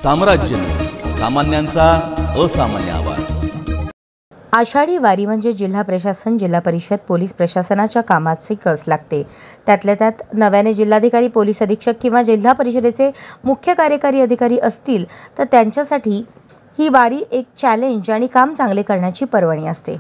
साम्राज्य न्यूज, सामान्यांचा असामान्य आवाज। आषाढी वारी म्हणजे जिल्हा प्रशासन, जिल्हा परिषद, पोलीस प्रशासनाच्या कामाचे कस लागते। त्यातल्या त्यात नव्याने जिल्हाधिकारी, पोलीस अधीक्षक किंवा जिल्हा परिषदेचे मुख्य कार्यकारी अधिकारी असतील तर त्यांच्यासाठी ही वारी एक चॅलेंज आणि काम चांगले करण्याची पर्वणी असते।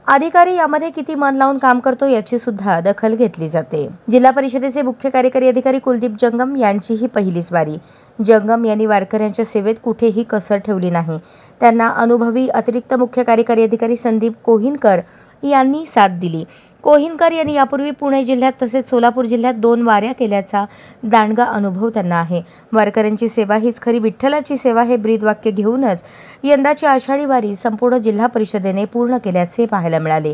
अधिकारी यामध्ये किती मन लावून काम करतो याची सुद्धा दखल घेतली जाते। जिल्हा परिषदेचे मुख्य कार्यकारी अधिकारी कुलदीप जंगम यांची ही पहिलीच वारी। जंगम यांनी वारकऱ्यांच्या सेवेत कुठेही कसर ठेवली नाही। त्यांना अनुभवी अतिरिक्त मुख्य कार्यकारी अधिकारी संदीप कोहिनकर यांनी साथ दिली। कोहिनकर यांनी यापूर्वी पुणे जिल्ह्यात तसेच सोलापूर जिल्ह्यात 2 वाऱ्या केल्याचा दांडगा अनुभव त्यांना आहे। वारकऱ्यांची सेवा हीच खरी विठ्ठलाची सेवा हे ब्रीदवाक्य घेऊनच यंदाची आषाढी वारी संपूर्ण जिल्हा परिषदेने पूर्ण केल्याचे पाहायला मिळाले।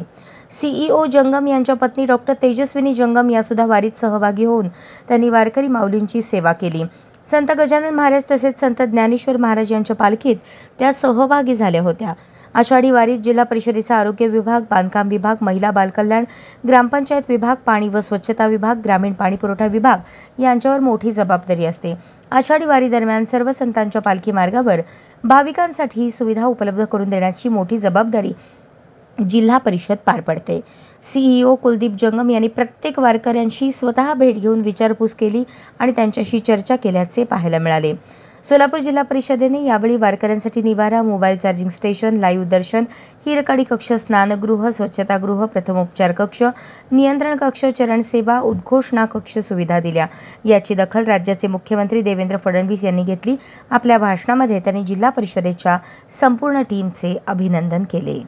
सीईओ जंगम यांच्या पत्नी डॉक्टर तेजस्विनी जंगम यासुद्धा वारीत सहभागी होऊन त्यांनी वारकरी माऊलींची सेवा केली। संत गजानन महाराज तसेच संत ज्ञानेश्वर महाराज यांच्या पालखीत त्या सहभागी झाल्या होत्या। आषाढी वारीत जिल्हा परिषदेचा आरोग्य विभाग, बांधकाम विभाग, महिला बालकल्याण, ग्रामपंचायत विभाग, पाणी व स्वच्छता विभाग, ग्रामीण पाणी पुरवठा विभाग यांच्यावर मोठी जबाबदारी असते। आषाढी वारी दरम्यान सर्व संतांच्या पालखी मार्गावर भाविकांसाठी सुविधा उपलब्ध करून देण्याची मोठी जबाबदारी जिल्हा परिषद पार पडते। सीईओ कुलदीप जंगम यांनी प्रत्येक वारकऱ्यांशी स्वतः भेट घेऊन विचारपूस केली आणि त्यांच्याशी चर्चा केल्याचे पाहायला मिळाले। सोलापूर जिल्हा परिषदेने यावेळी वारकऱ्यांसाठी निवारा, मोबाईल चार्जिंग स्टेशन, लाईव्ह दर्शन, हिरकणी कक्ष, स्नानगृह, स्वच्छतागृह, प्रथमोपचार कक्ष, नियंत्रण कक्ष, चरण सेवा, उद्घोषणा कक्ष सुविधा दिल्या। याची दखल राज्याचे मुख्यमंत्री देवेंद्र फडणवीस यांनी घेतली। आपल्या भाषणामध्ये त्यांनी जिल्हा परिषदेच्या संपूर्ण टीमचे अभिनंदन केले।